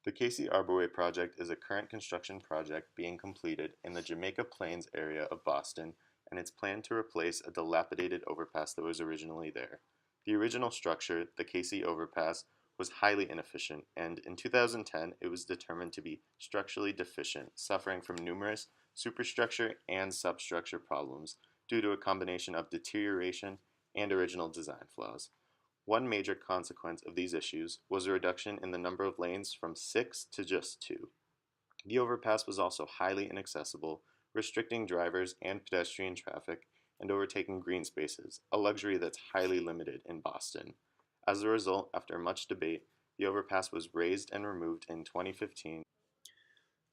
The Casey Arborway Project is a current construction project being completed in the Jamaica Plains area of Boston, and it's planned to replace a dilapidated overpass that was originally there. The original structure, the Casey Overpass, was highly inefficient, and in 2010 it was determined to be structurally deficient, suffering from numerous superstructure and substructure problems due to a combination of deterioration and original design flaws. One major consequence of these issues was a reduction in the number of lanes from six to just two. The overpass was also highly inaccessible, restricting drivers and pedestrian traffic and overtaking green spaces, a luxury that's highly limited in Boston. As a result, after much debate, the overpass was raised and removed in 2015.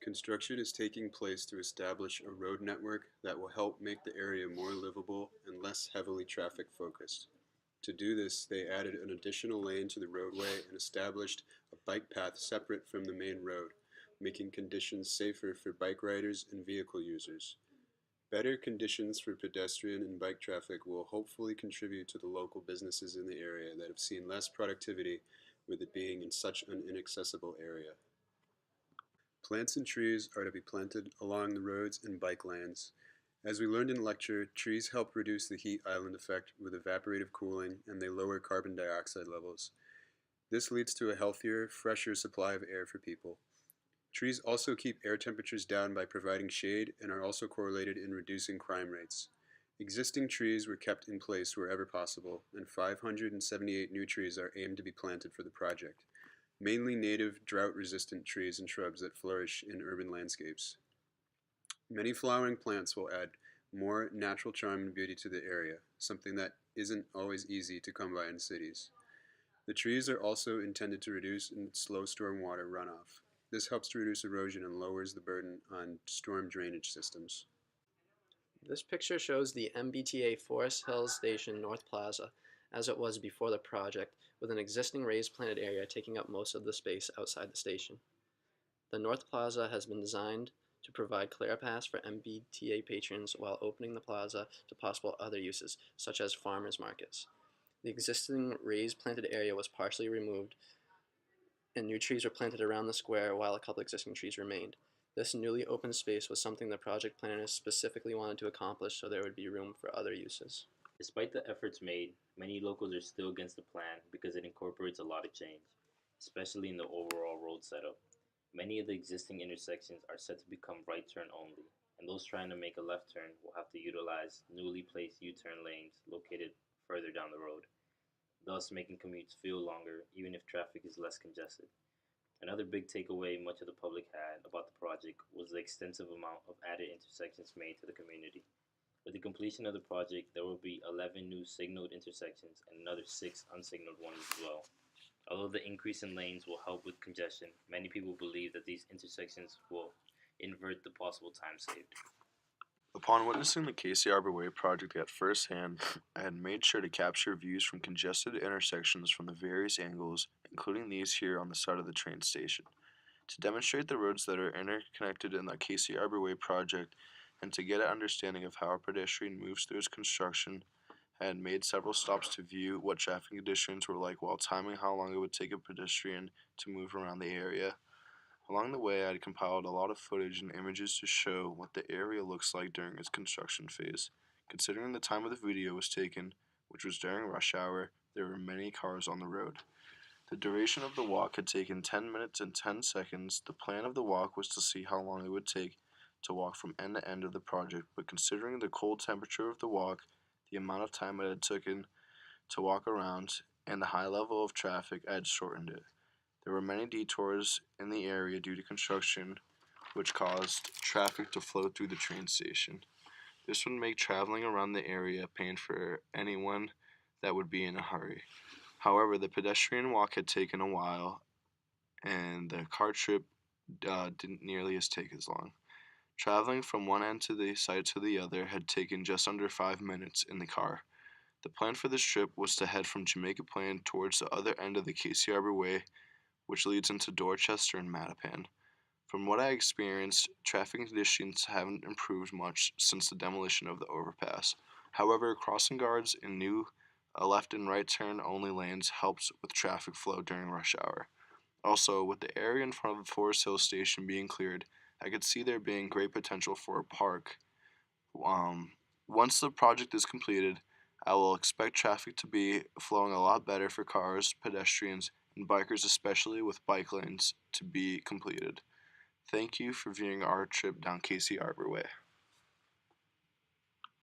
Construction is taking place to establish a road network that will help make the area more livable and less heavily traffic focused. To do this, they added an additional lane to the roadway and established a bike path separate from the main road, making conditions safer for bike riders and vehicle users. Better conditions for pedestrian and bike traffic will hopefully contribute to the local businesses in the area that have seen less productivity with it being in such an inaccessible area. Plants and trees are to be planted along the roads and bike lanes. As we learned in lecture, trees help reduce the heat island effect with evaporative cooling, and they lower carbon dioxide levels. This leads to a healthier, fresher supply of air for people. Trees also keep air temperatures down by providing shade and are also correlated in reducing crime rates. Existing trees were kept in place wherever possible, and 578 new trees are aimed to be planted for the project, mainly native drought-resistant trees and shrubs that flourish in urban landscapes. Many flowering plants will add more natural charm and beauty to the area, something that isn't always easy to come by in cities. The trees are also intended to reduce and slow stormwater runoff. This helps to reduce erosion and lowers the burden on storm drainage systems. This picture shows the MBTA Forest Hills Station North Plaza as it was before the project, with an existing raised planted area taking up most of the space outside the station. The North Plaza has been designed to provide ClearPass for MBTA patrons while opening the plaza to possible other uses, such as farmers markets. The existing raised planted area was partially removed, and new trees were planted around the square while a couple existing trees remained. This newly open space was something the project planners specifically wanted to accomplish so there would be room for other uses. Despite the efforts made, many locals are still against the plan because it incorporates a lot of change, especially in the overall road setup. Many of the existing intersections are set to become right turn only, and those trying to make a left turn will have to utilize newly placed U-turn lanes located further down the road, thus making commutes feel longer even if traffic is less congested. Another big takeaway much of the public had about the project was the extensive amount of added intersections made to the community. With the completion of the project, there will be 11 new signaled intersections and another 6 unsignaled ones as well. Although the increase in lanes will help with congestion, many people believe that these intersections will invert the possible time saved. Upon witnessing the Casey Arborway project at first hand, I had made sure to capture views from congested intersections from the various angles, including these here on the side of the train station. To demonstrate the roads that are interconnected in the Casey Arborway project and to get an understanding of how a pedestrian moves through its construction, I had made several stops to view what traffic conditions were like while timing how long it would take a pedestrian to move around the area. Along the way, I had compiled a lot of footage and images to show what the area looks like during its construction phase. Considering the time of the video was taken, which was during rush hour, there were many cars on the road. The duration of the walk had taken 10 minutes and 10 seconds. The plan of the walk was to see how long it would take to walk from end to end of the project, but considering the cold temperature of the walk, the amount of time it had taken to walk around, and the high level of traffic, I had shortened it. There were many detours in the area due to construction, which caused traffic to flow through the train station. This would make traveling around the area a pain for anyone that would be in a hurry. However, the pedestrian walk had taken a while, and the car trip didn't nearly take as long. Traveling from one end to the site to the other had taken just under 5 minutes in the car. The plan for this trip was to head from Jamaica Plain towards the other end of the Casey Arbor Way, which leads into Dorchester and Mattapan. From what I experienced, traffic conditions haven't improved much since the demolition of the overpass. However, crossing guards and new left and right turn only lanes helps with traffic flow during rush hour. Also, with the area in front of the Forest Hill Station being cleared, I could see there being great potential for a park. Um, Once the project is completed, I will expect traffic to be flowing a lot better for cars, pedestrians, and bikers, especially with bike lanes to be completed. Thank you for viewing our trip down Casey Arborway.